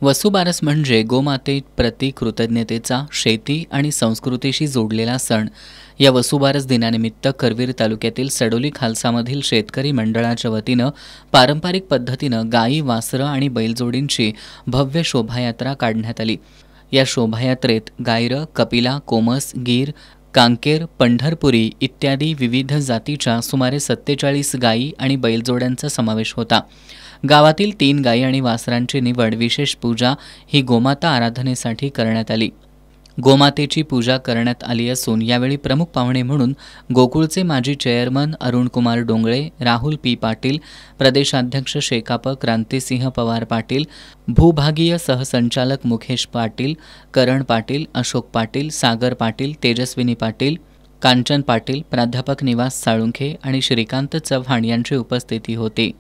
वसुबारस म्हणजे गोमातेप्रती कृतज्ञतेचा, शेती आणि संस्कृतीशी जोडलेला सण. या वसुबारस दिनानिमित्त करवीर तालुक्यातील सडोली खालसामधील शेतकरी मंडळाच्या वतीनं पारंपरिक पद्धतीनं गाई, वासरं आणि बैलजोडींची भव्य शोभायात्रा काढण्यात आली. या शोभायात्रेत गायरं, कपिला, कोमस, गीर, कांकेर, पंढरपुरी इत्यादी विविध जातीच्या सुमारे 47 गायी आणि बैलजोड्यांचा समावेश होता. गावातील 3 गायी आणि वासरांची निवड विशेष पूजा ही गोमाता आराधनेसाठी करण्यात आली. गोमातेची पूजा करण्यात आली असून यावेळी प्रमुख पाहुणे म्हणून गोकुळचे माजी चेअरमन अरुणकुमार डोंगळे, राहुल पी पाटील, प्रदेशाध्यक्ष शेकाप क्रांतिसिंह पवार पाटील, भूभागीय सहसंचालक मुकेश पाटील, करण पाटील, अशोक पाटील, सागर पाटील, तेजस्विनी पाटील, कांचन पाटील, प्राध्यापक निवास साळुंखे आणि श्रीकांत चव्हाण यांची उपस्थिती होती.